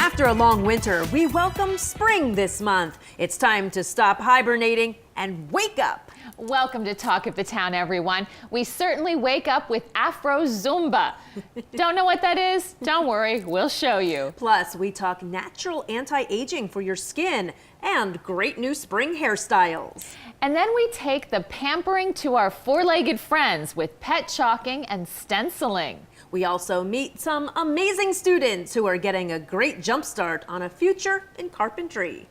After a long winter, we welcome spring this month. It's time to stop hibernating and wake up. Welcome to Talk of the Town, everyone. We certainly wake up with Afro Zumba. Don't know what that is? Don't worry, we'll show you. Plus, we talk natural anti-aging for your skin and great new spring hairstyles. And then we take the pampering to our four-legged friends with pet chalking and stenciling. We also meet some amazing students who are getting a great jump start on a future in carpentry.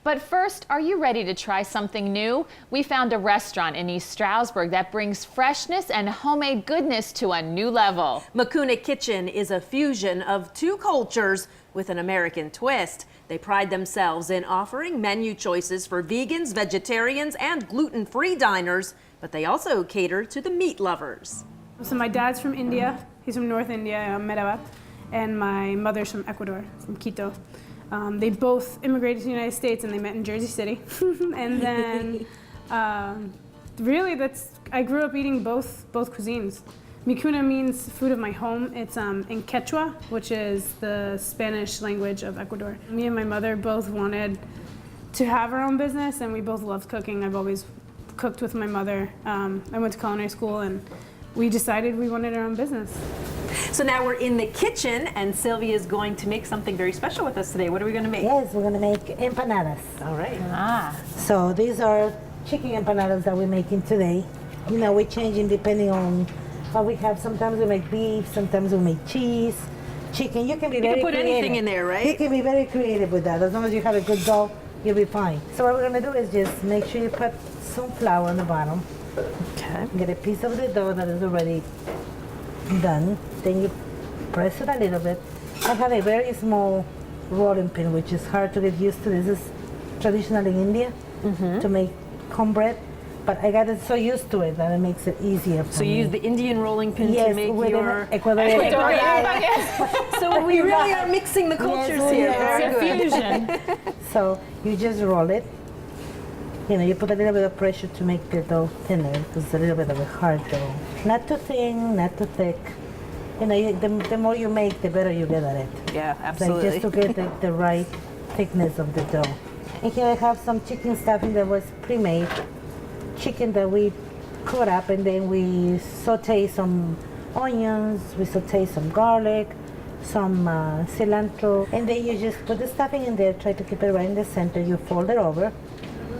But first, are you ready to try something new? We found a restaurant in East Stroudsburg that brings freshness and homemade goodness to a new level. Mikuna Kitchen is a fusion of two cultures with an American twist. They pride themselves in offering menu choices for vegans, vegetarians, and gluten-free diners, but they also cater to the meat lovers. So my dad's from India. He's from North India, Meraba, and my mother's from Ecuador, from Quito. They both immigrated to the United States and they met in Jersey City. And then really I grew up eating both cuisines. Mikuna means food of my home. It's in Quechua, which is the Spanish language of Ecuador. Me and my mother both wanted to have our own business and we both loved cooking. I've always cooked with my mother. I went to culinary school and we decided we wanted our own business. So now we're in the kitchen and Sylvia is going to make something very special with us today. What are we going to make? Yes, we're going to make empanadas. All right. So these are chicken empanadas that we're making today. You know, we're changing depending on what we have. Sometimes we make beef, sometimes we make cheese, chicken. You can be very creative. You can put anything in there, right? You can be very creative with that. As long as you have a good dough, you'll be fine. So what we're going to do is just make sure you put some flour on the bottom. Okay. Get a piece of the dough that is already done. Then you press it a little bit. I have a very small rolling pin, which is hard to get used to. This is traditional in India to make cornbread, but I got so used to it that it makes it easier for me. So you use the Indian rolling pin yes, to make your Ecuadorian. So we really are mixing the cultures here. Very good. Fusion. So you just roll it. You know, you put a little bit of pressure to make the dough thinner because it's a little bit of a hard dough. Not too thin, not too thick. You know, the more you make, the better you get at it. Yeah, absolutely. Like just to get the right thickness of the dough. And here I have some chicken stuffing that was pre-made. Chicken that we cut up and then we saute some onions, we saute some garlic, some cilantro, and then you just put the stuffing in there, try to keep it right in the center. You fold it over,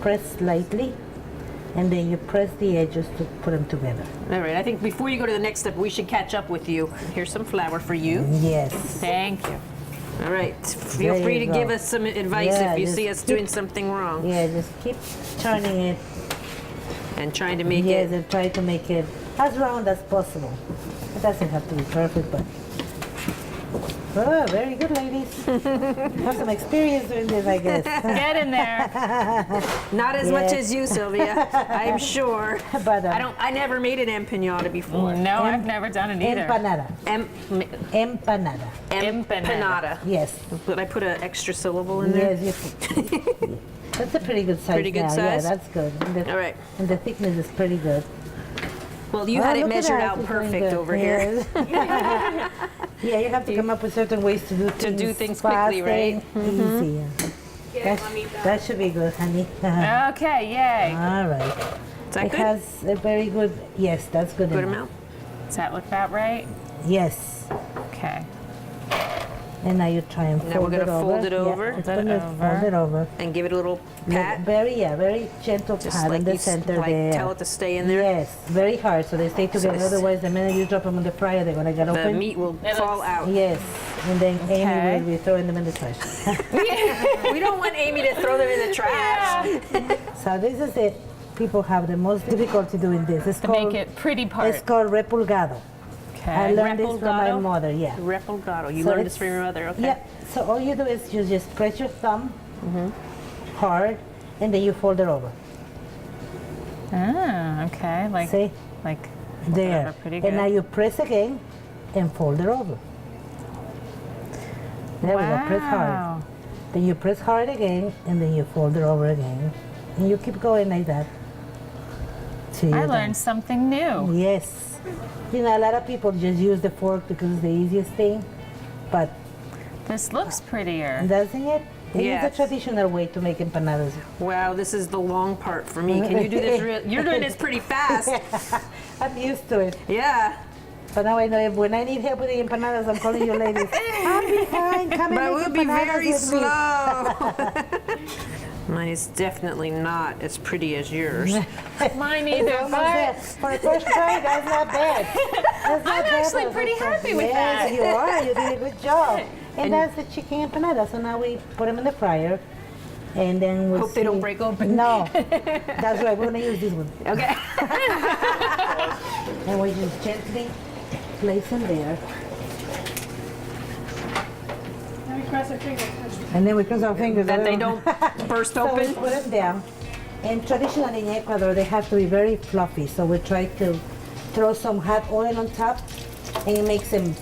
press lightly, and then you press the edges to put them together. All right, I think before you go to the next step, we should catch up with you. Here's some flour for you. Yes. Thank you. All right, feel free to give us some advice if you see us doing something wrong. Yeah, just keep turning it. And trying to make Yes, and try to make it as round as possible. It doesn't have to be perfect, but... Oh, very good, ladies. Have some experience doing this, I guess. Get in there. Not as much as you, Sylvia, I'm sure. But, I never made an empanada before. No, I've never done it either. Empanada. Empanada. Empanada. Yes. But I put an extra syllable in there. Yes, you That's a pretty good size. Pretty good size? Yeah, that's good. And All right. And the thickness is pretty good. Well, you had it measured out perfect over here. Yeah, you have to come up with certain ways to do things quickly, right? Easy. That should be good, honey. Okay, yay. All right. Is that it good? has a very good, yes, that's good. Good amount? Does that look about right? Yes. Okay. And now you try and Now we're going to fold it over. Yeah, fold it over. And give it a little pat. Very gentle Just pat like in the you center like there. Tell it to stay in there. Yes, very hard so they stay together. this- Otherwise, the minute you drop them in the fryer, they're going to get The open. meat will fall out. Yes, and then Okay. Amy will be throwing them in the trash. We don't want Amy to throw them in the trash. So this is it. People have the most difficulty doing this. It's To called, make it pretty part. It's called repulgado. I Okay. learned this from my Repulgado? mother, yeah. Repulgado. You So learned this it's- from your mother, okay? Yeah, so all you do is you just press your thumb hard and then you fold it over. Ah, okay. Like, See? like There. pretty And now good. you press again and fold it over. There we go, press hard. Then you press hard again, and then you fold it over again. And you keep going like that. till I you're done. learned something new. Yes. You know, a lot of people just use the fork because it's the easiest thing, but This looks prettier. doesn't it? It is Yes. a traditional way to make empanadas. Wow, this is the long part for me. Can you do this you're doing this pretty fast. I'm used to it. Yeah. But now I know when I need help with the empanadas, I'm calling you ladies. I'm behind. Come and But make we'll be empanadas very with me. slow. Mine is definitely not as pretty as yours. Mine It's either, almost but there. For the first try, that's not bad. That's not I'm bad actually for the pretty first try. happy with yes, that. you are. You did a good job. And that's the chicken empanada. So now we put them in the fryer. And then we'll Hope they don't see. break open. No. That's right. We're going to use this one. Okay. And we just gently place them there. Let me cross our fingers. And then we cross our fingers. That they don't burst So we open. put them down. And traditionally in Ecuador, they have to be very fluffy. So we try to throw some hot oil on top, and it makes them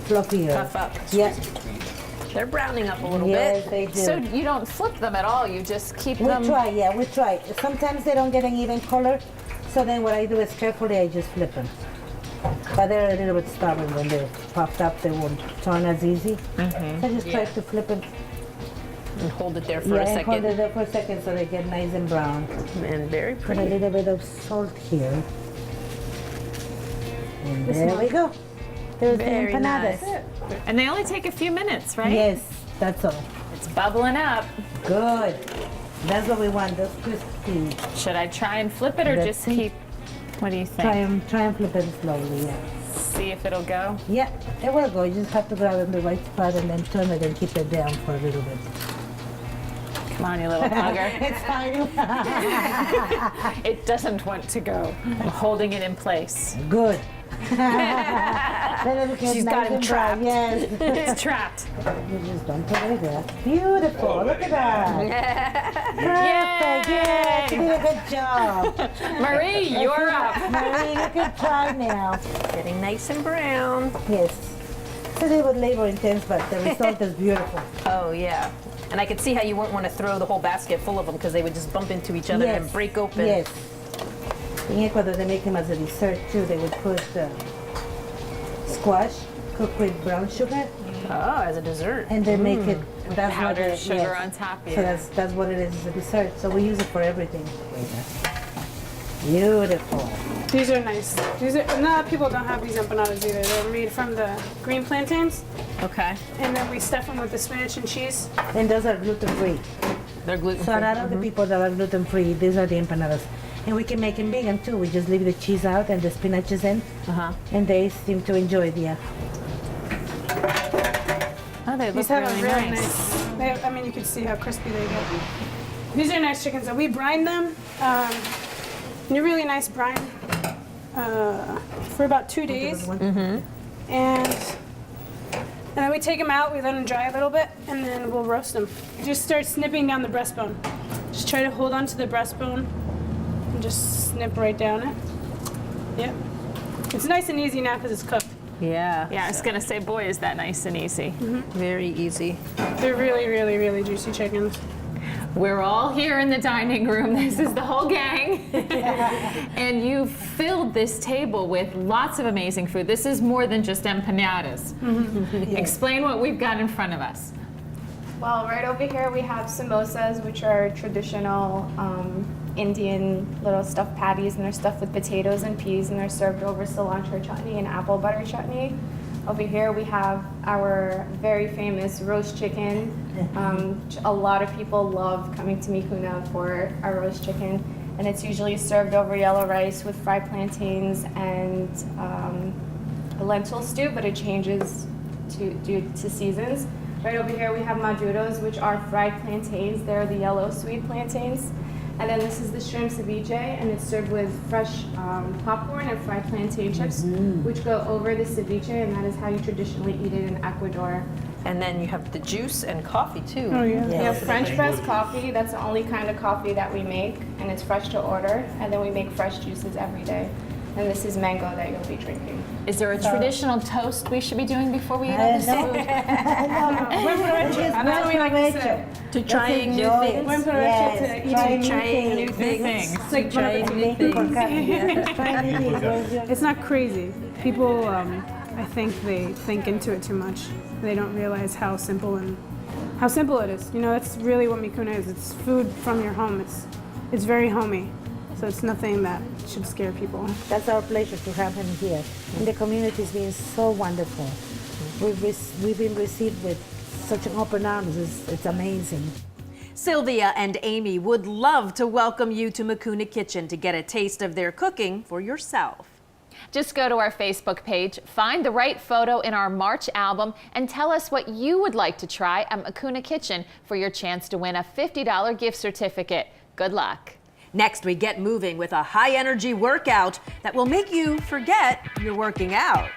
fluffier. Puff up. Yeah. They're browning up a little Yes, bit. they do. so you don't flip them at all. You just keep we them. try, yeah, we try. Sometimes they don't get an even color. So then what I do is carefully, I just flip them. But they're a little bit stubborn when they're puffed up. They won't turn as easy. So I just try to flip them. And hold it there for Yeah, a and hold it second. there for a second so they get nice and brown. And very Put a pretty. little bit of salt here. And there we go. There's Very the empanadas. nice. And they only take a few minutes, right? Yes, that's all. It's bubbling up. Good. That's what we want, those crispy. Should I try and flip it or Let's just see. keep? What do you think? Try and flip it slowly, yeah. See if it'll go. Yeah, it will go. You just have to grab it in the right spot and then turn it and keep it down for a little bit. Come on, you little hugger. It's fine. It doesn't want to go. I'm holding it in place. Good. Then it gets She's nice got him and brown. trapped. Yes. It's trapped. You just don't put it like that. Beautiful. Look at that. Perfect. Yes, you did a good job. Marie, you're up. Marie, you can try now. Getting nice and brown. Yes. It's a little bit labor intense, but the result is beautiful. Oh, yeah. And I could see how you wouldn't want to throw the whole basket full of them because they would just bump into each other and break open. Yes. In Ecuador, they make them as a dessert too. They would put squash cooked with brown sugar, Oh, as a dessert. and they make it. That's what Powdered it- sugar yes. on top. So Yeah. that's what it is as a dessert. So we use it for everything. Beautiful. These are nice. These are, a lot of people don't have these empanadas either. They're made from the green plantains, Okay. and then we stuff them with the spinach and cheese. And those are gluten free. They're gluten So a lot of the people that are gluten free, these are the empanadas. And we can make them vegan too. We just leave the cheese out and the spinach is in, Uh-huh. and they seem to enjoy it. Yeah. Oh, they look These have really a really nice. nice. I mean, you can see how crispy they get. These are nice chickens. So we brine them. In a really nice brine for about 2 days. And then we take them out, we let them dry a little bit, and then we'll roast them. Just start snipping down the breastbone. Just try to hold on to the breastbone and just snip right down it. Yep. It's nice and easy now because it's cooked. Yeah. Yeah, I was gonna say, boy, is that nice and easy. Very easy. They're really, really, really juicy chickens. We're all here in the dining room. This is the whole gang. And you filled this table with lots of amazing food. This is more than just empanadas. Explain what we've got in front of us. Well, right over here we have samosas, which are traditional Indian little stuffed patties, and they're stuffed with potatoes and peas, and they're served over cilantro chutney and apple butter chutney. Over here we have our very famous roast chicken. A lot of people love coming to Mikuna for our roast chicken, and it's usually served over yellow rice with fried plantains and a lentil stew, but it changes due to seasons. Right over here we have maduros, which are fried plantains. They're the yellow sweet plantains. And then this is the shrimp ceviche, and it's served with fresh popcorn and fried plantain chips, which go over the ceviche, and that is how you traditionally eat it in Ecuador. And then you have the juice and coffee too. Oh, yeah. We have French press coffee. That's the only kind of coffee that we make, and it's fresh to order. And then we make fresh juices every day. and this is mango that you'll be drinking. Is there a traditional toast we should be doing before we eat all this food? That's what we like to say. To trying new things. Buen provecho Yes, to trying eating new things. It's like trying new things. It's not crazy. People, I think they think into it too much. They don't realize how simple it is. You know, that's really what Mikuna is. It's food from your home. It's very homey. So it's nothing that should scare people. That's our pleasure to have him here. And the community has been so wonderful. We've been received with such an open arms. It's amazing. Sylvia and Amy would love to welcome you to Mikuna Kitchen to get a taste of their cooking for yourself. Just go to our Facebook page, find the right photo in our March album, and tell us what you would like to try at Mikuna Kitchen for your chance to win a $50 gift certificate. Good luck. Next, we get moving with a high-energy workout that will make you forget you're working out.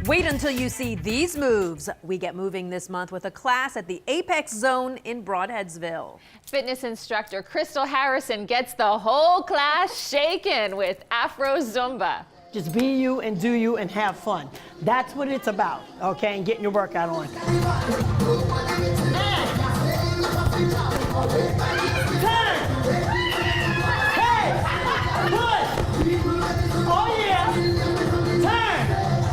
Wait until you see these moves. We get moving this month with a class at the Apex Zone in Broadheadsville. Fitness instructor Crystal Harrison gets the whole class shaken with Afro Zumba. Just be you and do you and have fun. That's what it's about, okay? And getting your workout on.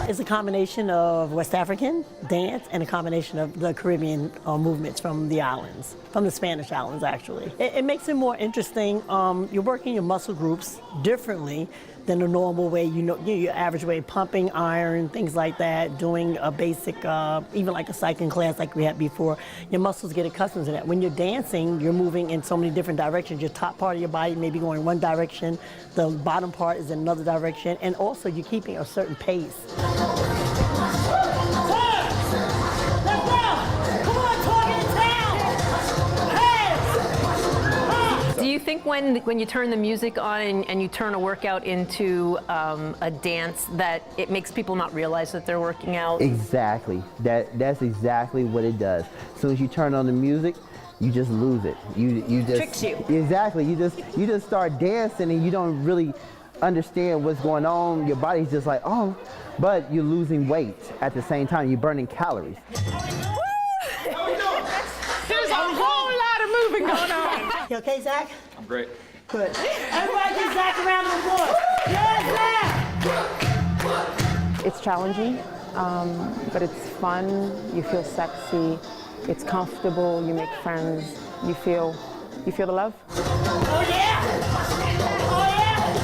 It's a combination of West African dance and a combination of the Caribbean movements from the islands, from the Spanish islands actually. It makes it more interesting. You're working your muscle groups differently than the normal way, your average way, pumping iron, things like that, doing a basic, even like a cycling class like we had before. Your muscles get accustomed to that. When you're dancing, you're moving in so many different directions. Your top part of your body may be going one direction, the bottom part is in another direction, and also you're keeping a certain pace. Do you think when you turn the music on and you turn a workout into a dance that it makes people not realize that they're working out? Exactly. That's exactly what it does. As soon as you turn on the music, you just lose it. You just tricks you. Exactly. You just start dancing and you don't really understand what's going on. Your body's just like, oh, but you're losing weight at the same time. You're burning calories. There's a whole lot of moving going on. You okay, Zach? I'm great. Good. Everybody give Zach a round of applause. Yes, Zach! It's challenging, but it's fun. You feel sexy. It's comfortable. You make friends. You feel the love. Oh yeah! Oh yeah!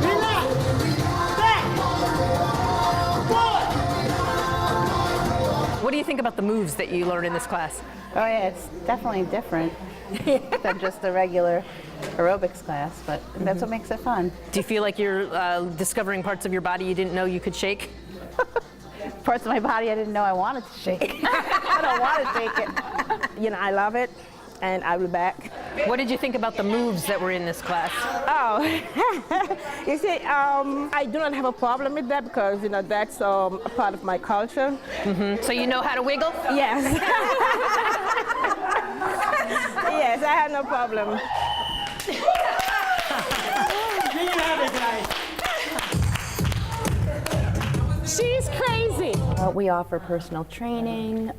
Relax! Back! Forward! What do you think about the moves that you learned in this class? Oh yeah, it's definitely different than just a regular aerobics class, but that's what makes it fun. Do you feel like you're discovering parts of your body you didn't know you could shake? Parts of my body I didn't know I wanted to shake. I don't want to shake it. You know, I love it, and I'll be back. What did you think about the moves that were in this class? Oh, you see, I do not have a problem with that because, you know, that's a part of my culture. So you know how to wiggle? Yes. Yes, I have no problem. There you have it, guys. She's crazy. We offer personal training,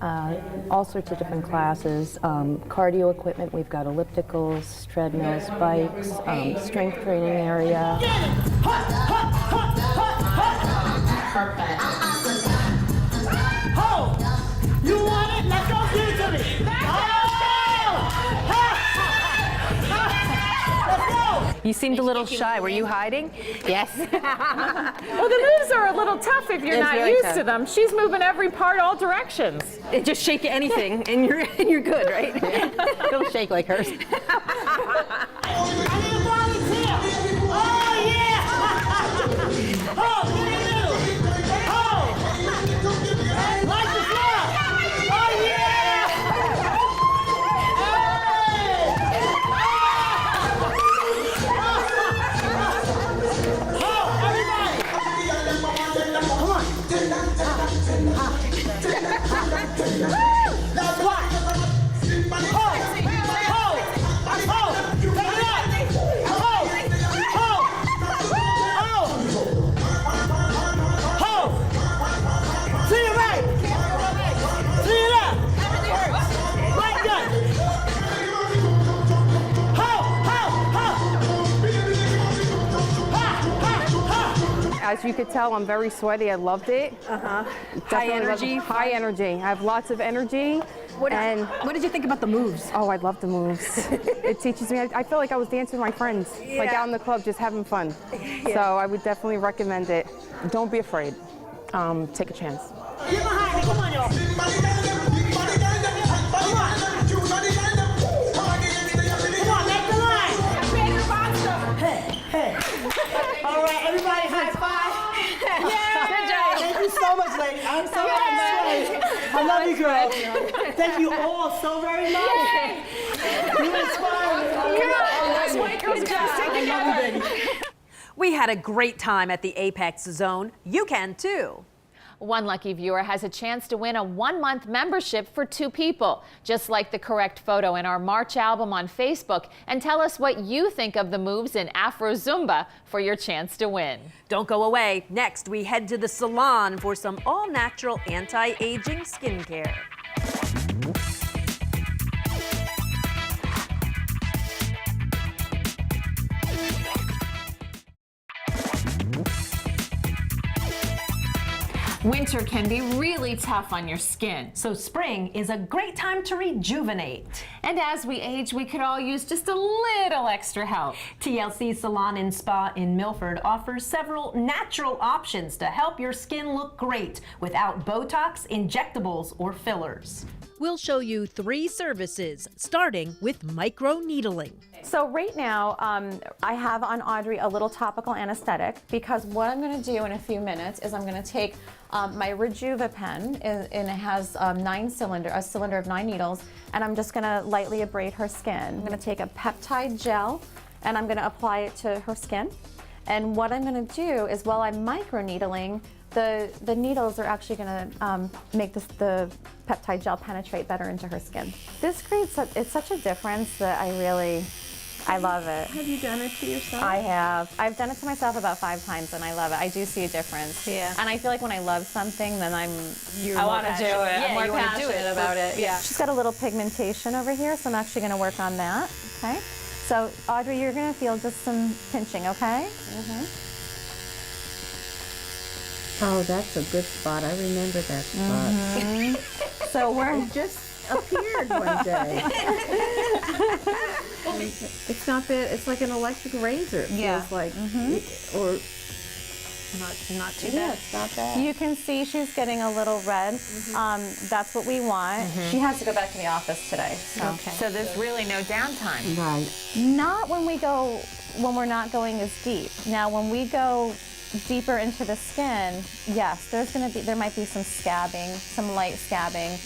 all sorts of different classes, cardio equipment. We've got ellipticals, treadmills, bikes, strength training area. Perfect. Ho! You want it? Let's go give it to me. You seemed a little shy. Were you hiding? Yes. Well, the moves are a little tough if you're It's not really used tough. to them. She's moving every part all directions. Just shake anything and you're good, right? Don't shake like hers. I need a volunteer. Oh, yeah. Ho, get in the middle. Ho. Like the floor. Oh, yeah. Ho, everybody. Come on. you could tell I'm very sweaty. I loved it. High energy. High energy. I have lots of energy. What did you think about the moves? Oh, I love the moves. It teaches me. I feel like I was dancing with my friends, like out in the club, just having fun. So I would definitely recommend it. Don't be afraid. Take a chance. Get behind me, come on, y'all. All right, everybody, high five. Yeah. Good job. Thank you so much, lady. I'm so excited. I love you, girl. Thank you all so very much. You inspire me. Good job. We had a great time at the Apex Zone. You can too. One lucky viewer has a chance to win a 1-month membership for 2 people. Just like the correct photo in our March album on Facebook and tell us what you think of the moves in Afro Zumba for your chance to win. Don't go away. Next, we head to the salon for some all-natural anti-aging skincare. Winter can be really tough on your skin. So spring is a great time to rejuvenate. And as we age, we could all use just a little extra help. TLC Salon and Spa in Milford offers several natural options to help your skin look great without Botox, injectables, or fillers. We'll show you 3 services, starting with microneedling. So right now, I have on Audrey a little topical anesthetic, because what I'm going to do in a few minutes is I'm going to take my Rejuva pen, and it has a cylinder of 9 needles, and I'm just going to lightly abrade her skin. I'm going to take a peptide gel, and I'm going to apply it to her skin. And what I'm going to do is, while I'm microneedling, the needles are actually going to make the peptide gel penetrate better into her skin. This creates it's such a difference that I love it. Have you done it to yourself? I have. I've done it to myself about 5 times, and I love it. I do see a difference. Yeah. And I feel like when I love something, then I want to do it. Yeah, I'm more you want to do passionate it about it. Yeah. She's got a little pigmentation over here, so I'm actually going to work on that. Okay. So Audrey, you're going to feel just some pinching. Okay. Oh, that's a good spot. I remember that spot. So we're Just appeared one day. It's not that. It's like an electric razor. It feels like, or Not too yeah, bad. it's not bad. You can see she's getting a little red. That's what we want. She has to go back to the office today. So. So there's really no downtime. Right. Not when we're not going as deep. Now, when we go deeper into the skin, yes, there might be some scabbing, some light scabbing.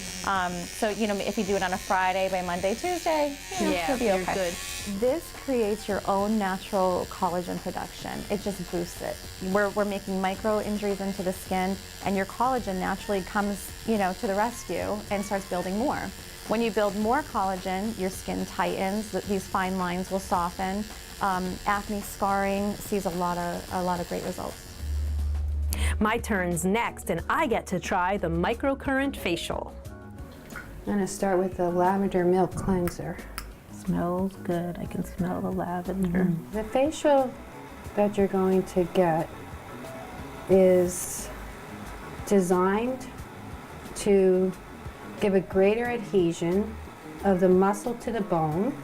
So if you do it on a Friday, by Monday, Tuesday, you'll be okay. Good. This creates your own natural collagen production. It just boosts it. We're making micro injuries into the skin, and your collagen naturally comes, to the rescue and starts building more. When you build more collagen, your skin tightens. These fine lines will soften. Acne scarring sees a lot of great results. My turn's next, and I get to try the microcurrent facial. I'm going to start with the lavender milk cleanser. Smells good. I can smell the lavender. The facial that you're going to get is designed to give a greater adhesion of the muscle to the bone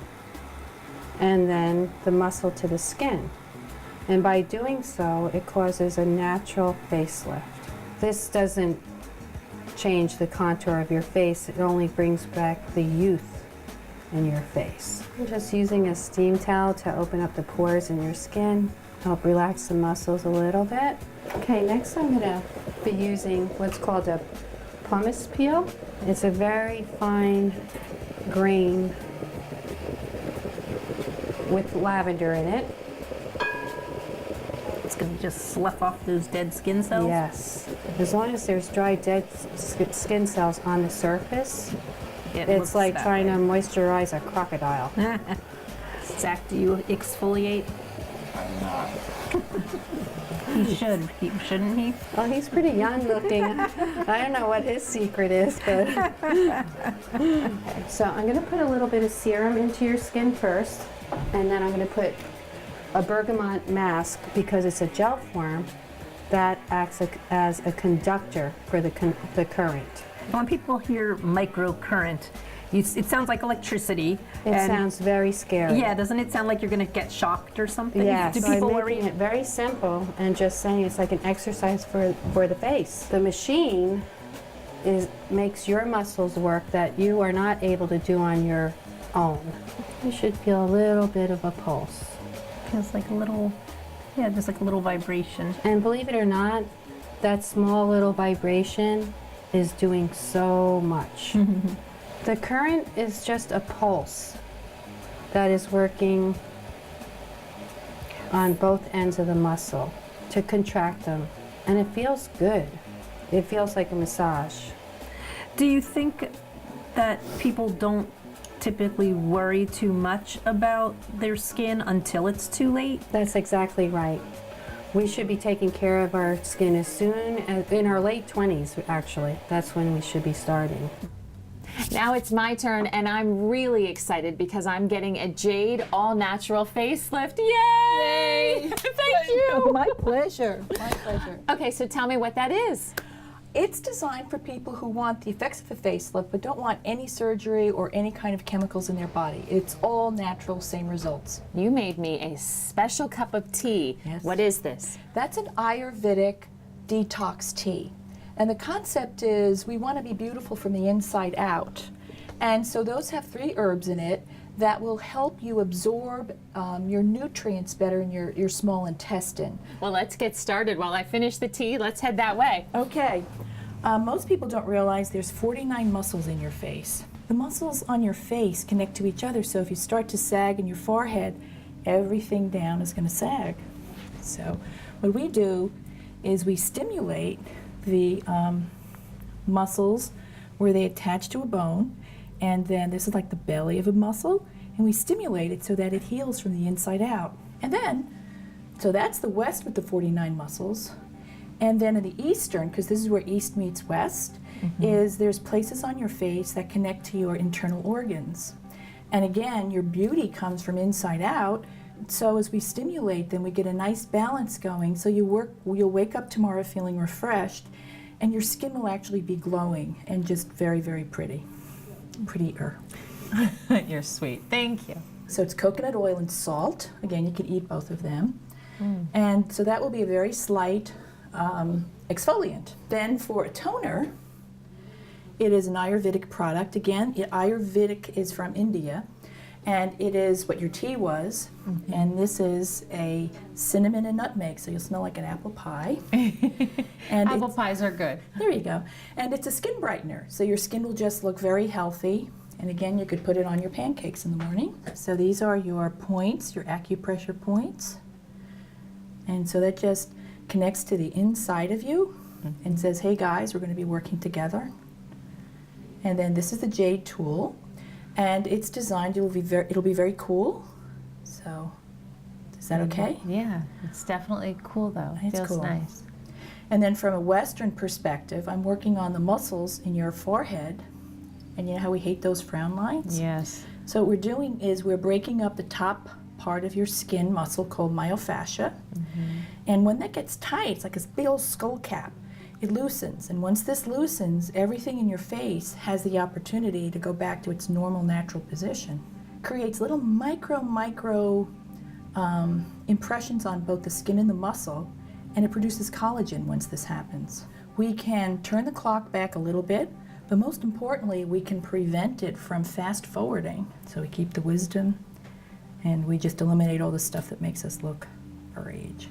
and then the muscle to the skin. And by doing so, it causes a natural facelift. This doesn't change the contour of your face, it only brings back the youth in your face. I'm just using a steam towel to open up the pores in your skin, help relax the muscles a little bit. Okay, next I'm gonna be using what's called a pumice peel. It's a very fine grain with lavender in it. It's going to just slough off those dead skin cells? Yes. As long as there's dry, dead skin cells on the surface, it's like trying to moisturize a crocodile. Zach, do you exfoliate? He should, shouldn't he? Well, he's pretty young looking. I don't know what his secret is, but... So I'm going to put a little bit of serum into your skin first, and then I'm going to put a bergamot mask, because it's a gel form that acts as a conductor for the current. When people hear microcurrent, it sounds like electricity. It sounds very scary. Yeah, doesn't it sound like you're going to get shocked or something? Yes, Do so people I'm worry? making it very simple and just saying it's like an exercise for the face. The machine makes your muscles work that you are not able to do on your own. You should feel a little bit of a pulse. Feels like a little, yeah, just like a little vibration. And believe it or not, that small little vibration is doing so much. The current is just a pulse that is working on both ends of the muscle to contract them. And it feels good. It feels like a massage. Do you think that people don't typically worry too much about their skin until it's too late? That's exactly right. We should be taking care of our skin as soon as, in our late 20s actually. That's when we should be starting. Now it's my turn, and I'm really excited because I'm getting a Jade all-natural facelift. Yay! Thank you! My pleasure. My pleasure. Okay, so tell me what that is. It's designed for people who want the effects of a facelift but don't want any surgery or any kind of chemicals in their body. It's all natural, same results. You made me a special cup of tea. Yes. What is this? That's an Ayurvedic detox tea. And the concept is we want to be beautiful from the inside out. And so those have 3 herbs in it that will help you absorb your nutrients better in your small intestine. Well, let's get started. While I finish the tea, let's head that way. Okay. Most people don't realize there's 49 muscles in your face. The muscles on your face connect to each other, so if you start to sag in your forehead, everything down is going to sag. So what we do is we stimulate the muscles where they attach to a bone, and then this is like the belly of a muscle, and we stimulate it so that it heals from the inside out. And then, so that's the west with the 49 muscles. And then in the eastern, because this is where east meets west, is there's places on your face that connect to your internal organs. And again, your beauty comes from inside out. So as we stimulate them, we get a nice balance going. So you'll wake up tomorrow feeling refreshed, and your skin will actually be glowing and just very, very pretty. Prettier. You're sweet. Thank you. So it's coconut oil and salt. Again, you can eat both of them. And so that will be a very slight exfoliant. Then for a toner, it is an Ayurvedic product. Again, Ayurvedic is from India, and it is what your tea was. And this is a cinnamon and nutmeg, so you'll smell like an apple pie. And Apple pies are good. there you go. And it's a skin brightener, so your skin will just look very healthy. And again, you could put it on your pancakes in the morning. So these are your points, your acupressure points. And so that just connects to the inside of you and says, hey guys, we're going to be working together. And then this is the Jade tool, and it's designed, it'll be very cool. So is that okay? Yeah, it's definitely cool though. It's Feels cool. nice. And then from a Western perspective, I'm working on the muscles in your forehead. And you know how we hate those frown lines? Yes. So what we're doing is we're breaking up the top part of your skin muscle called myofascia. And when that gets tight, it's like this big old skull cap. It loosens. And once this loosens, everything in your face has the opportunity to go back to its normal, natural position. Creates little micro impressions on both the skin and the muscle, and it produces collagen once this happens. We can turn the clock back a little bit, but most importantly, we can prevent it from fast forwarding. So we keep the wisdom, and we just eliminate all the stuff that makes us look our age.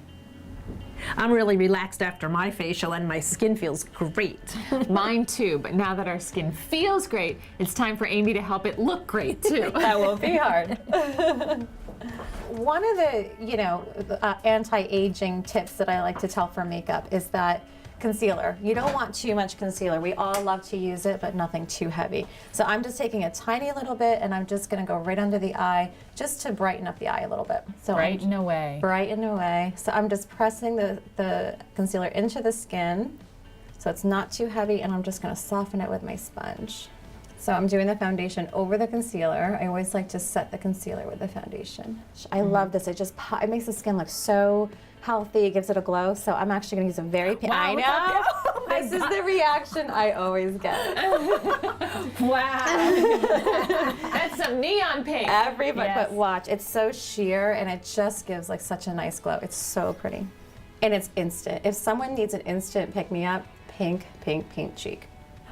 I'm really relaxed after my facial, and my skin feels great. Mine too, but now that our skin feels great, it's time for Amy to help it look great too. That won't be hard. One of the, anti-aging tips that I like to tell for makeup is that concealer. You don't want too much concealer. We all love to use it, but nothing too heavy. So I'm just taking a tiny little bit, and I'm just gonna go right under the eye just to brighten up the eye a little bit. So Brighten away. Brighten away. So I'm just pressing the concealer into the skin so it's not too heavy, and I'm just gonna soften it with my sponge. So I'm doing the foundation over the concealer. I always like to set the concealer with the foundation. I love this. It makes the skin look so healthy, it gives it a glow. So I'm actually going to use a very pink. Wow, I look how know. Oh my This is God. the reaction I always get. Wow. That's some neon pink. Everybody, Yes. but watch, it's so sheer and it just gives like such a nice glow. It's so pretty. And it's instant. If someone needs an instant pick-me-up, pink, pink, pink cheek.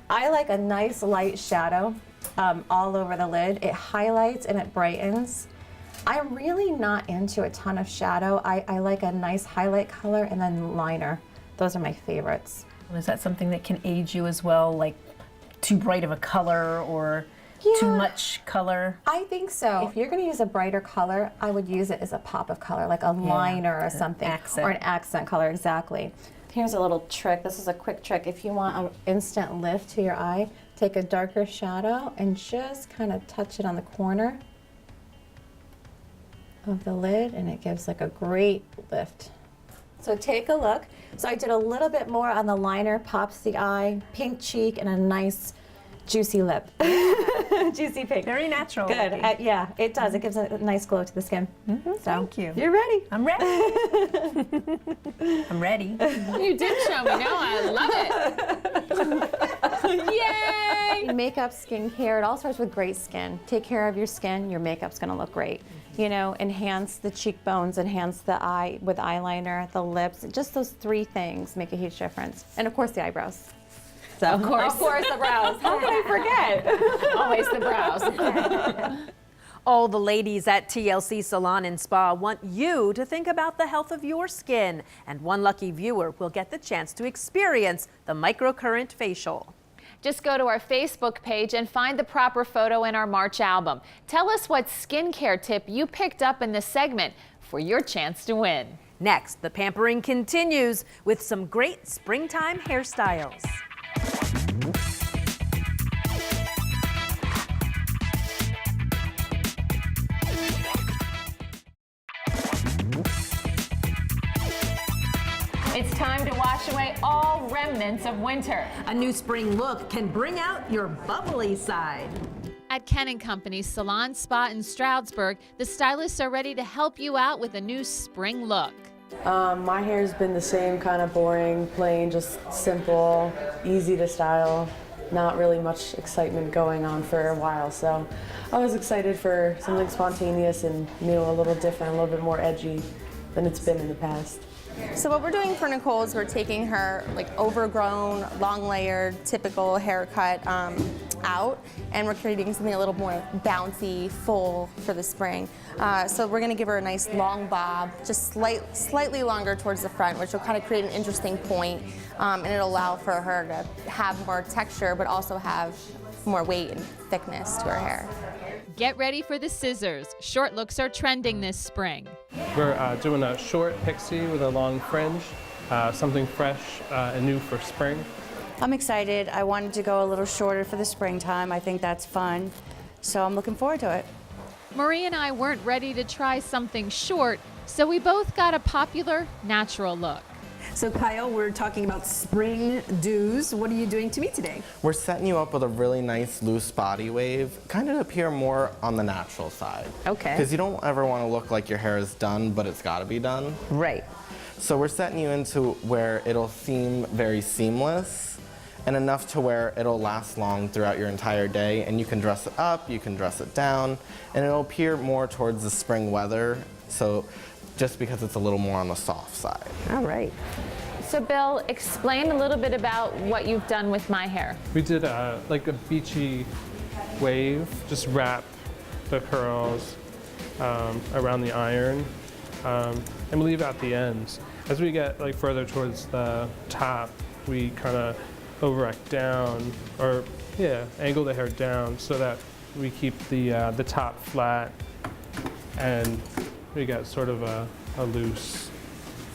I like a nice light shadow all over the lid. It highlights and it brightens. I'm really not into a ton of shadow. I like a nice highlight color and then liner. Those are my favorites. Is that something that can age you as well, like too bright of a color or too much color? I think so. If you're going to use a brighter color, I would use it as a pop of color, like a liner or something. Accent. Or an accent color, exactly. Here's a little trick. This is a quick trick. If you want an instant lift to your eye, take a darker shadow and just kind of touch it on the corner of the lid, and it gives like a great lift. So take a look. So I did a little bit more on the liner, pops the eye, pink cheek, and a nice juicy lip. Juicy pink. Very natural. Good. Yeah, it does. It gives a nice glow to the skin. So, Thank you. You're ready. I'm ready. I'm ready. You did show me. No, I love it. Yay! Makeup, skincare, it all starts with great skin. Take care of your skin, your makeup's gonna look great. You know, enhance the cheekbones, enhance the eye with eyeliner, the lips. Just those 3 things make a huge difference. And of course the eyebrows. So, Of course. the brows. How could I forget? Always the brows. All the ladies at TLC Salon and Spa want you to think about the health of your skin. And one lucky viewer will get the chance to experience the microcurrent facial. Just go to our Facebook page and find the proper photo in our March album. Tell us what skincare tip you picked up in this segment for your chance to win. Next, the pampering continues with some great springtime hairstyles. It's time to wash away all remnants of winter. A new spring look can bring out your bubbly side. At Ken & Company's Salon Spa in Stroudsburg, the stylists are ready to help you out with a new spring look. My hair's been the same, kind of boring, plain, just simple, easy to style. Not really much excitement going on for a while, so I was excited for something spontaneous and new, a little different, a little bit more edgy than it's been in the past. So what we're doing for Nicole is we're taking her like overgrown, long layered, typical haircut out, and we're creating something a little more bouncy, full for the spring. So we're gonna give her a nice long bob, just slightly longer towards the front, which will kind of create an interesting point, and it'll allow for her to have more texture, but also have more weight and thickness to her hair. Get ready for the scissors. Short looks are trending this spring. We're doing a short pixie with a long fringe, something fresh and new for spring. I'm excited. I wanted to go a little shorter for the springtime. I think that's fun, so I'm looking forward to it. Marie and I weren't ready to try something short, so we both got a popular natural look. So Kyle, we're talking about spring do's. What are you doing to me today? We're setting you up with a really nice loose body wave, kind of appear more on the natural side. Okay. Because you don't ever want to look like your hair is done, but it's got to be done. Right. So we're setting you into where it'll seem very seamless and enough to where it'll last long throughout your entire day, and you can dress it up, you can dress it down, and it'll appear more towards the spring weather. So just because it's a little more on the soft side. All right. So Bill, explain a little bit about what you've done with my hair. We did like a beachy wave, just wrap the curls around the iron and leave out the ends. As we get like further towards the top, we kind of over-act down, or angle the hair down so that we keep the top flat, and we got sort of a loose,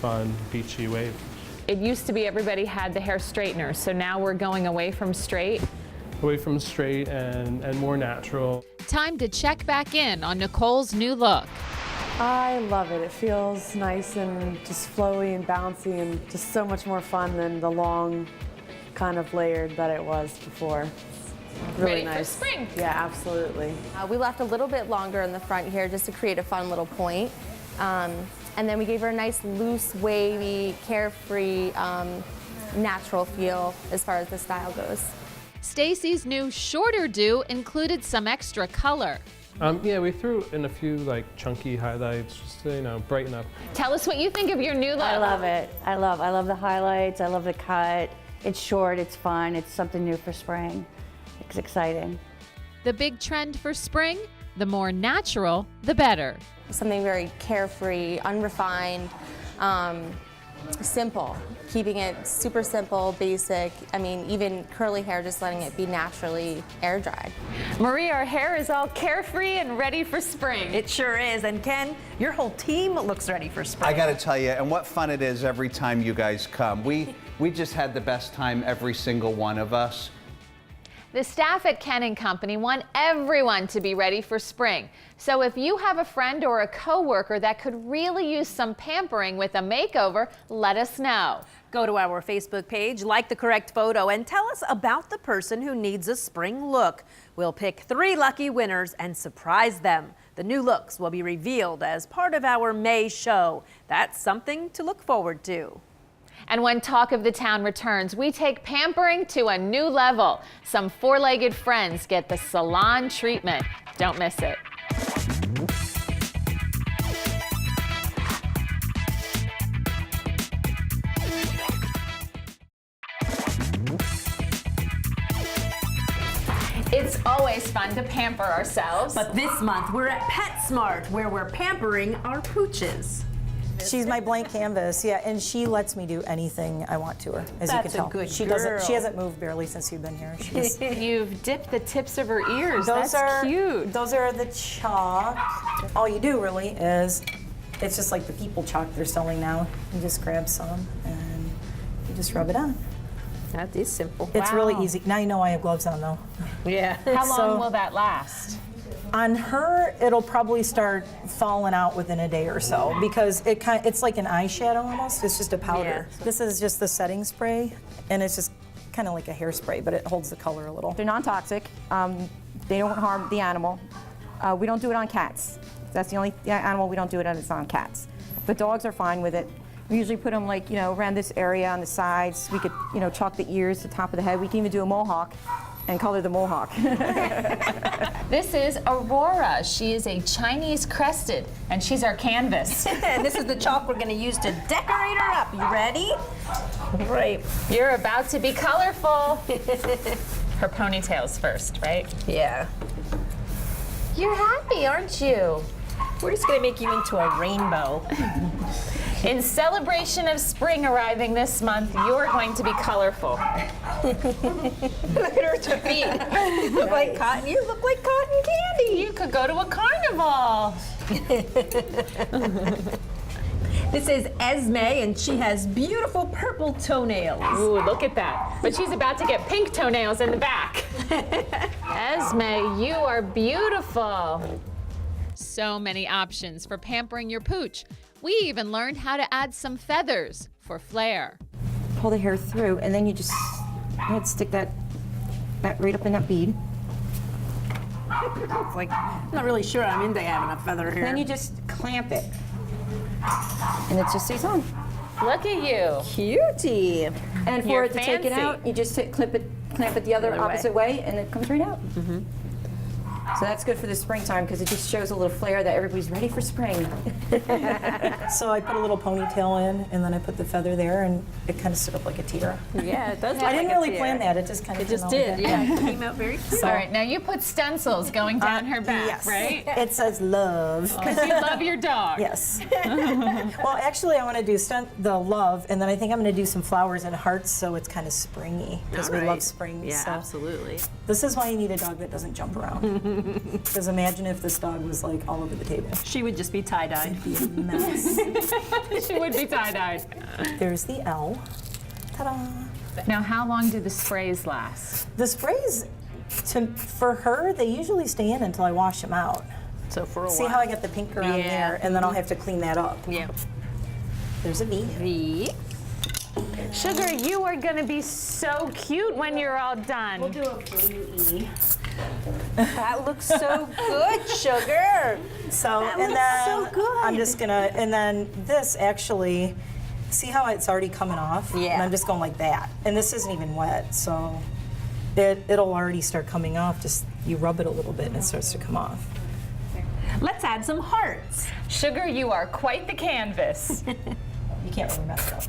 fun, beachy wave. It used to be everybody had the hair straighteners, so now we're going away from straight. Away from straight and more natural. Time to check back in on Nicole's new look. I love it. It feels nice and just flowy and bouncy and just so much more fun than the long kind of layered that it was before. Really Ready nice. for spring. Yeah, absolutely. We left a little bit longer in the front here just to create a fun little point. And then we gave her a nice, loose, wavy, carefree, natural feel as far as the style goes. Stacy's new shorter do included some extra color. Yeah, we threw in a few like chunky highlights just to, you know, brighten up. Tell us what you think of your new look. I love it. I love the highlights. I love the cut. It's short, it's fun, it's something new for spring. It's exciting. The big trend for spring, the more natural, the better. Something very carefree, unrefined, simple. Keeping it super simple, basic. I mean, even curly hair, just letting it be naturally air dried. Marie, our hair is all carefree and ready for spring. It sure is. And Ken, your whole team looks ready for spring. I got to tell you, and what fun it is every time you guys come. We just had the best time, every single one of us. The staff at Ken & Company want everyone to be ready for spring. So if you have a friend or a coworker that could really use some pampering with a makeover, let us know. Go to our Facebook page, like the correct photo, and tell us about the person who needs a spring look. We'll pick 3 lucky winners and surprise them. The new looks will be revealed as part of our May show. That's something to look forward to. And when Talk of the Town returns, we take pampering to a new level. Some 4-legged friends get the salon treatment. Don't miss it. It's always fun to pamper ourselves. But this month, we're at PetSmart, where we're pampering our pooches. She's my blank canvas, yeah, and she lets me do anything I want to her, as you can tell. That's a good she girl. doesn't. She hasn't moved barely since you've been here. She's, You've dipped the tips of her ears. Those That's are cute. Those are the chalk. All you do really is, it's just like the people chalk they're selling now. You just grab some and you just rub it on. That is simple. It's really easy. Now you know I have gloves on though. Yeah. How long will that last? On her, it'll probably start falling out within a day or so because it's like an eyeshadow almost. It's just a powder. Yeah. This is just the setting spray, and it's just kind of like a hairspray, but it holds the color a little. They're non-toxic. They don't harm the animal. We don't do it on cats. That's the only animal we don't do it on. It's on cats. But dogs are fine with it. We usually put them like, you know, around this area on the sides. We could, you know, chalk the ears, the top of the head. We can even do a mohawk and color the mohawk. This is Aurora. She is a Chinese crested, and she's our canvas. And this is the chalk we're going to use to decorate her up. You ready? Right. You're about to be colorful. Her ponytail's first, right? Yeah. You're happy, aren't you? We're just going to make you into a rainbow. In celebration of spring arriving this month, you're going to be colorful. Look at her feet. Look like cotton. You look like cotton candy. You could go to a carnival. This is Esme, and she has beautiful purple toenails. Ooh, look at that. But she's about to get pink toenails in the back. Esme, you are beautiful. So many options for pampering your pooch. We even learned how to add some feathers for flair. Pull the hair through, and then you just stick that right up in that bead. It's like, I'm not really sure I'm into having a feather here. Then you just clamp it, and it just stays on. Look at you. Cutie. And for You're it to take it fancy. out, you just clamp it the other opposite way, and it comes right out. Mm-hmm. So that's good for the springtime because it just shows a little flair that everybody's ready for spring. So I put a little ponytail in, and then I put the feather there, and it kind of stood up like a tiara. Yeah, it does. I didn't really plan that. It just kind of It just did. Yeah, it came out very cute. All right, now you put stencils going down her back, yes. right? It says love. Because you love your dog. Yes. Well, actually, I want to do the love, and then I think I'm going to do some flowers and hearts, so it's kind of springy because we love spring. Yeah, so. absolutely. This is why you need a dog that doesn't jump around. Because imagine if this dog was like all over the table. She would just be tie-dyed. It'd be a mess. She would be tie-dyed. There's the L. Ta-da! Now, how long do the sprays last? The sprays, for her, they usually stay in until I wash them out. So for a while. See how I got the pink around there, and then I'll have to clean that up. Yeah. There's a V. V. Sugar, you are going to be so cute when you're all done. We'll do a blue E. That looks so good, Sugar. So, That and looks then so good. I'm just gonna, and then this actually, see how it's already coming off? Yeah. And I'm just going like that. And this isn't even wet, so it'll already start coming off. Just you rub it a little bit and it starts to come off. Let's add some hearts. Sugar, you are quite the canvas. You can't really mess it up.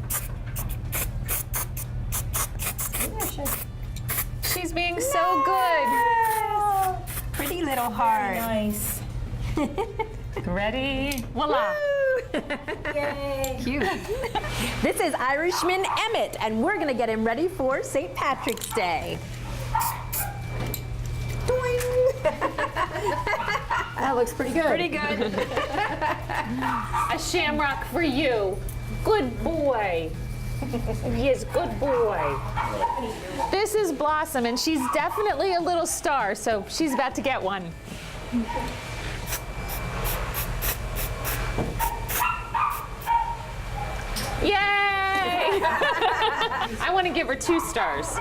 She's being so good. Pretty little heart. Nice. Ready? Voila. Yay. Cute. This is Irishman Emmett, and we're going to get him ready for St. Patrick's Day. That looks pretty good. Pretty good. A shamrock for you. Good boy. Yes, good boy. This is Blossom, and she's definitely a little star, so she's about to get one. Yay! I want to give her 2 stars.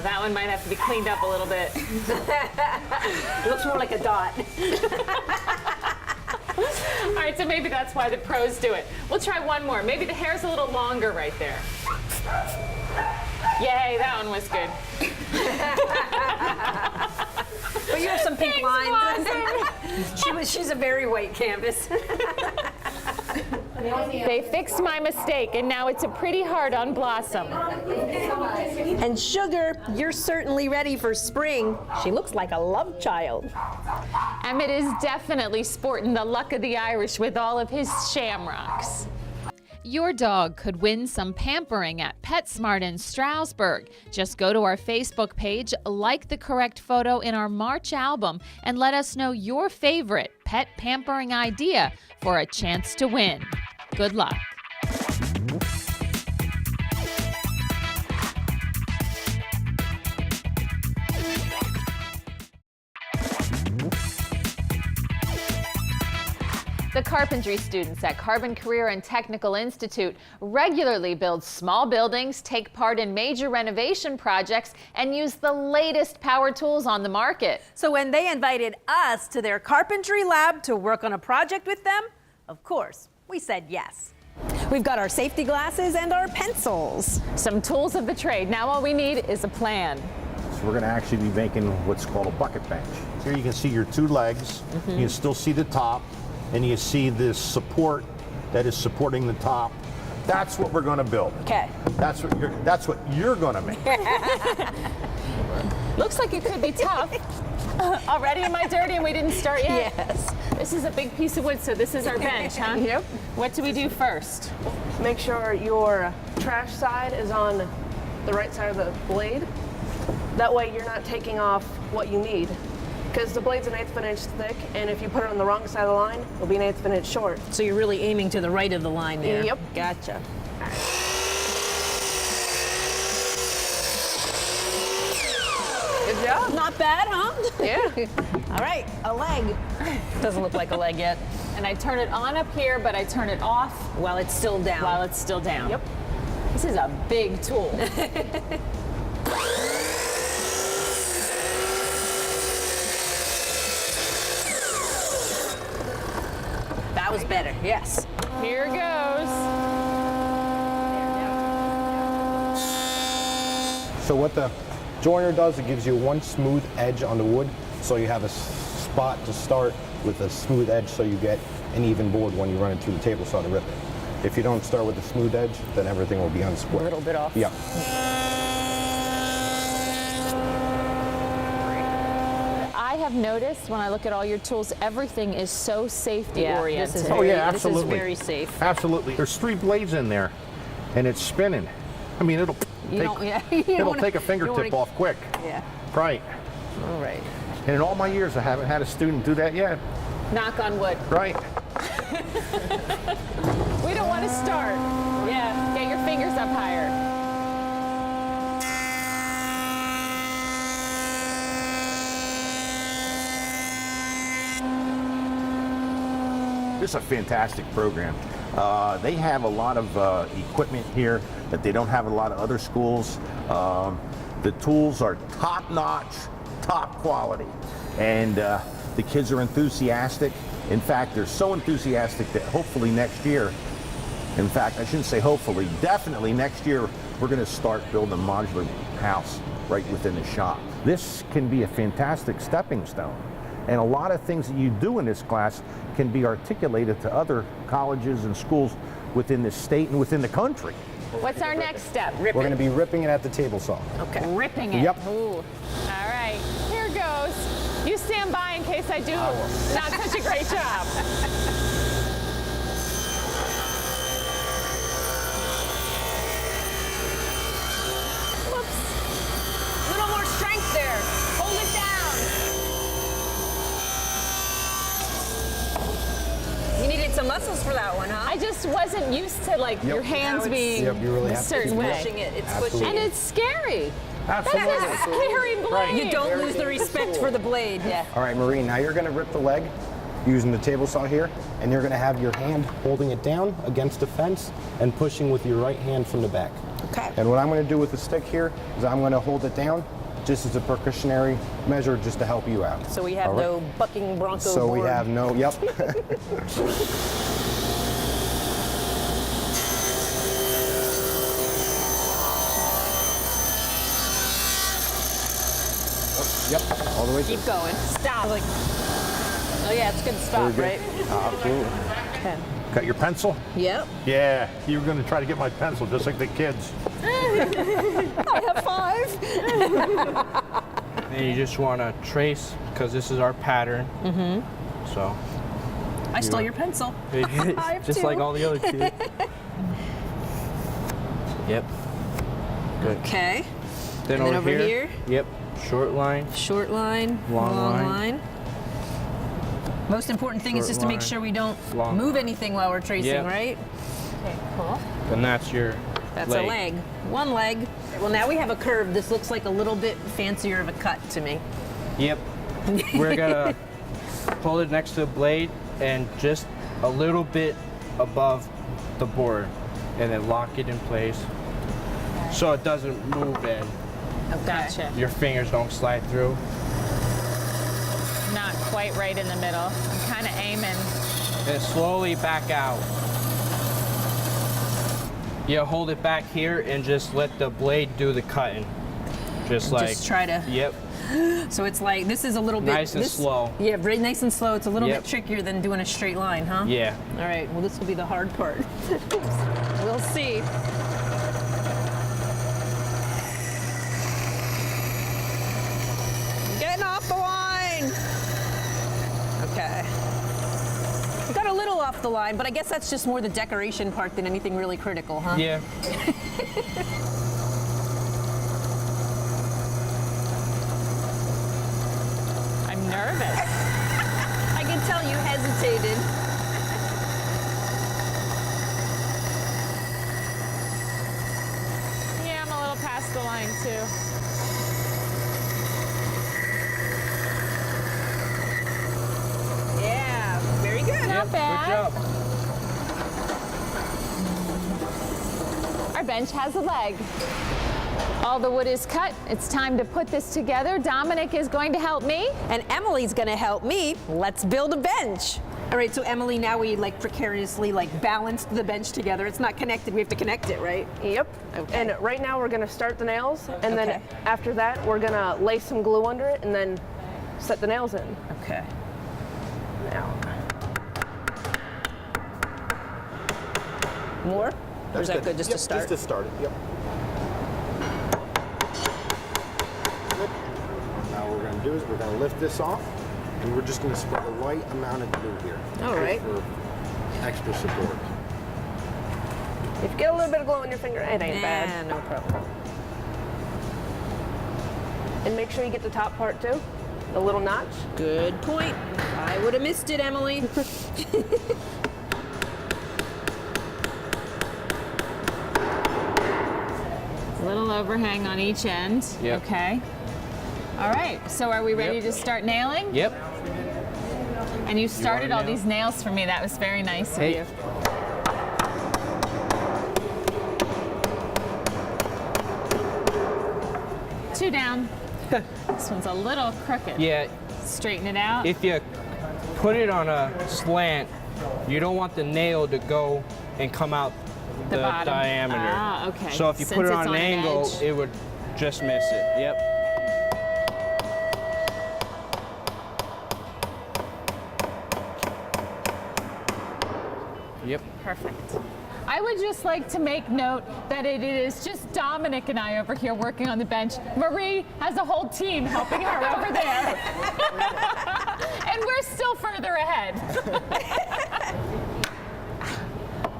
That one might have to be cleaned up a little bit. It looks more like a dot. All right, so maybe that's why the pros do it. We'll try one more. Maybe the hair's a little longer right there. Yay, that one was good. But you have some pink lines. She's a very white canvas. They fixed my mistake, and now it's a pretty hard on Blossom. And Sugar, you're certainly ready for spring. She looks like a love child. Emmett is definitely sporting the luck of the Irish with all of his shamrocks. Your dog could win some pampering at PetSmart in Stroudsburg. Just go to our Facebook page, like the correct photo in our March album, and let us know your favorite pet pampering idea for a chance to win. Good luck. The Carpentry students at Carbon Career and Technical Institute regularly build small buildings, take part in major renovation projects, and use the latest power tools on the market. So when they invited us to their carpentry lab to work on a project with them, of course, we said yes. We've got our safety glasses and our pencils. Some tools of the trade. Now all we need is a plan. So we're going to actually be making what's called a bucket bench. Here you can see your 2 legs. You can still see the top. And you see this support that is supporting the top. That's what we're going to build. Okay. That's what you're going to make. Looks like it could be tough. Already am I dirty and we didn't start yet? Yes. This is a big piece of wood, so this is our bench, huh? Yep. What do we do first? Make sure your trash side is on the right side of the blade. That way you're not taking off what you need. Because the blade's an 1/8 of an inch thick, and if you put it on the wrong side of the line, it'll be an 1/8 of an inch short. So you're really aiming to the right of the line there. Yep. Gotcha. Good job. Not bad, huh? Yeah. All right, a leg. Doesn't look like a leg yet. And I turn it on up here, but I turn it off while it's still down. While it's still down. Yep. This is a big tool. That was better, yes. Here goes. So what the joiner does, it gives you one smooth edge on the wood, so you have a spot to start with a smooth edge so you get an even board when you run it through the table saw to rip it. If you don't start with a smooth edge, then everything will be unsquare. A little bit off. Yeah. I have noticed when I look at all your tools, everything is so safety oriented. This is Oh yeah, absolutely. This is very safe. Absolutely. There's 3 blades in there, and it's spinning. I mean, it'll take a fingertip off quick. Yeah. Right. All right. And in all my years, I haven't had a student do that yet. Knock on wood. Right. We don't want to start. Yeah, get your fingers up higher. This is a fantastic program. They have a lot of equipment here that they don't have at a lot of other schools. The tools are top-notch, top quality, and the kids are enthusiastic. In fact, they're so enthusiastic that hopefully next year, in fact, I shouldn't say hopefully, definitely next year, we're going to start building a modular house right within the shop. This can be a fantastic stepping stone. And a lot of things that you do in this class can be articulated to other colleges and schools within the state and within the country. What's our next step? We're going to be ripping it at the table saw. Okay. Ripping it. Yep. Ooh. All right. Here goes. You stand by in case I do not such a great job. Whoops. A little more strength there. Hold it down. You needed some muscles for that one, huh? I just wasn't used to like your hands being a certain way. It's pushing And it's scary. Absolutely. That's a scary blade. You don't lose the respect for the blade. Yeah. All right, Maureen, now you're going to rip the leg using the table saw here, and you're going to have your hand holding it down against the fence and pushing with your right hand from the back. Okay. And what I'm going to do with the stick here is I'm going to hold it down just as a precautionary measure just to help you out. So we have All right? no bucking bronco So we board. have no, yep. Yep, all the way through. Keep going. Stop. Oh yeah, it's good to stop, Very right? good. Absolutely. Okay. Got your pencil? Yep. Yeah, you were going to try to get my pencil just like the kids. I have 5. And you just want to trace, because this is our pattern. Mm-hmm. So. I stole your pencil. I have just 2. like all the other kids. Yep. Good. Okay. Then and over here. Yep. Short line. Short line. Long line. Most important thing is Short just to make line. sure we don't Long move line. anything while we're tracing, Yep. right? Okay, cool. And that's your That's leg. a leg. One leg. Well, now we have a curve. This looks like a little bit fancier of a cut to me. Yep. We're gonna pull it next to the blade and just a little bit above the board, and then lock it in place so it doesn't move and Gotcha. your fingers don't slide through. Not quite right in the middle. I'm kind of aiming. And slowly back out. Yeah, hold it back here and just let the blade do the cutting. Just like. Just try to. Yep. So it's like, this is a little bit. Nice and slow. Yeah, very nice and slow. It's a little Yep. bit trickier than doing a straight line, huh? Yeah. All right, well, this will be the hard part. We'll see. Getting off the line. Okay. We got a little off the line, but I guess that's just more the decoration part than anything really critical, huh? Yeah. I'm nervous. I can tell you hesitated. Yeah, I'm a little past the line too. Yeah, very good. Not bad. Good job. Our bench has a leg. All the wood is cut. It's time to put this together. Dominic is going to help me. And Emily's gonna help me. Let's build a bench. All right, so Emily, now we like precariously like balanced the bench together. It's not connected, we have to connect it, right? Yep. Okay. And right now we're gonna start the nails, and Okay. then after that we're gonna lay some glue under it and then set the nails in. Okay. Now. More? Or is that good just Yep, to start? Just to start it, yep. Good. Now what we're going to do is we're going to lift this off, and we're just going to spread the right amount of glue here. All right. For extra support. If you get a little bit of glue on your finger, it ain't bad. No problem. And make sure you get the top part too, the little notch. Good point. I would have missed it, Emily. Little overhang on each end. Yep. Okay. All right. So are we ready Yep. to start nailing? Yep. And you started all nail? these nails for me. That was very nice Hey. of you. two down. This one's a little crooked. Yeah. Straighten it out. If you put it on a slant, you don't want the nail to go and come out the diameter. Ah, okay. So if you Since put it it's on an angle, edge. it would just miss it. Yep. Yep. Perfect. I would just like to make note that it is just Dominic and I over here working on the bench. Marie has a whole team helping her over there. And we're still further ahead.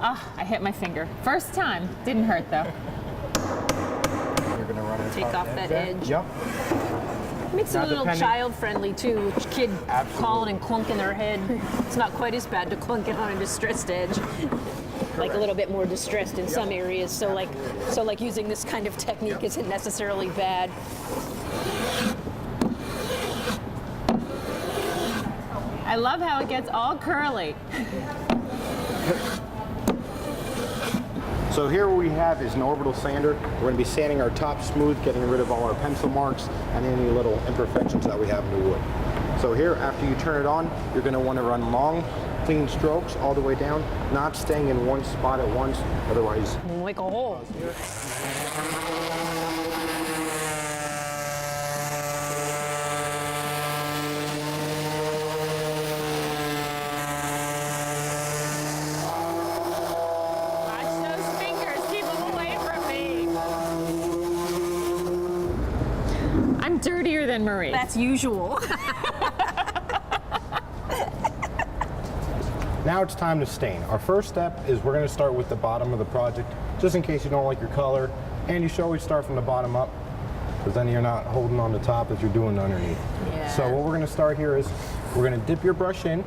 Oh, I hit my finger. First time. Didn't hurt though. You're gonna run it. Take off that edge. Yep. Makes it Now, a little depending- child-friendly too. With kid calling and clunking their head. It's not quite as bad to clunk it on a distressed edge. Like a little bit more distressed in some areas. So like using this kind of technique isn't necessarily bad. I love how it gets all curly. So here what we have is an orbital sander. We're going to be sanding our top smooth, getting rid of all our pencil marks and any little imperfections that we have in the wood. So here, after you turn it on, you're going to want to run long, clean strokes all the way down, not staying in one spot at once, otherwise... Like a hole. I'm dirtier than Marie. That's usual. Now it's time to stain. Our first step is we're going to start with the bottom of the project, just in case you don't like your color, and you should always start from the bottom up, because then you're not holding on the top as you're doing underneath. Yeah. So what we're going to start here is we're going to dip your brush in,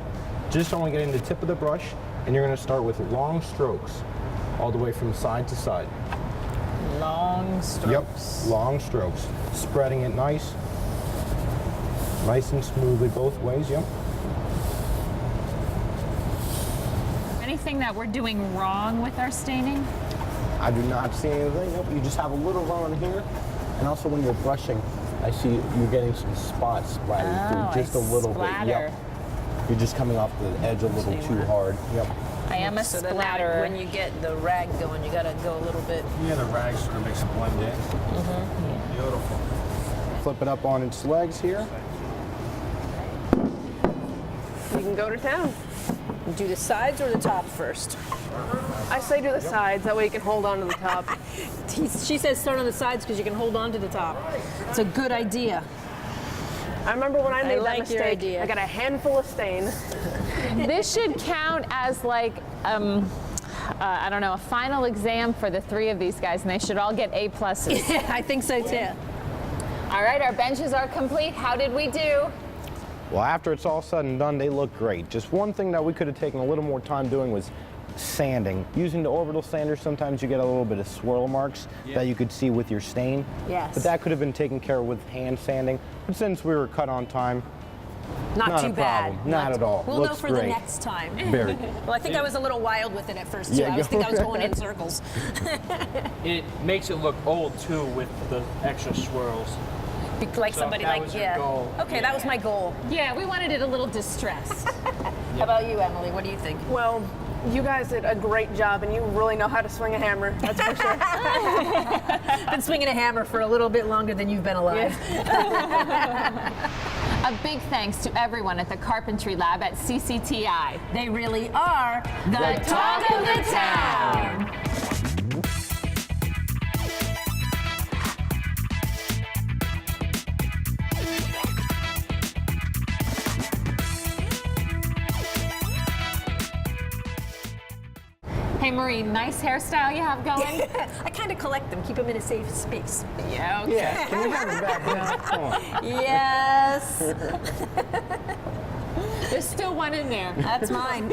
just only getting the tip of the brush, and you're going to start with long strokes, all the way from side to side. Long strokes. Yep, long strokes. Spreading it nice and smoothly both ways, yep. Anything that we're doing wrong with our staining? I do not see anything, yep. You just have a little run on here, and also when you're brushing, I see you're getting some spots splattered through just a little bit, yep. You're just coming off the edge a little too hard, yep. I am a So then splatter. when you get the rag going, you gotta go a little bit. Yeah, the rag sort of makes it blend in. Beautiful. Flip it up on its legs here. You can go to town. Do the sides or the top first? I say do the sides, that way you can hold on to the top. She says start on the sides because you can hold on to the top. It's a good idea. I remember when I made that like your mistake, idea. I got a handful of stain. This should count as like, I don't know, a final exam for the three of these guys, and they should all get A+. Yeah, I think so too. All right, our benches are complete. How did we do? Well, after it's all said and done, they look great. Just one thing that we could have taken a little more time doing was sanding. Using the orbital sander, sometimes you get a little bit of swirl marks that you could see with your stain. Yes. But that could have been taken care of with hand sanding. But since we were cut on time, Not too a bad. problem. Not at all. We'll Looks know for great. the next time. Very. Well, I think I was a little wild with it at first too. Yeah, I think I was go going in circles. It makes it look old too with the extra swirls. Like So somebody that like, was your yeah. goal. Okay, that was my goal. Yeah, we wanted it a little distressed. How about you, Emily? What do you think? Well, you guys did a great job, and you really know how to swing a hammer, that's for sure. Been swinging a hammer for a little bit longer than you've been alive. A big thanks to everyone at the Carpentry Lab at CCTI. They really are the talk of the town. Hey Marie, nice hairstyle you have going? I kind of collect them, keep them in a safe space. Yeah, okay. Yeah, can we have it back now? Come on. Yes. There's still one in there. That's mine.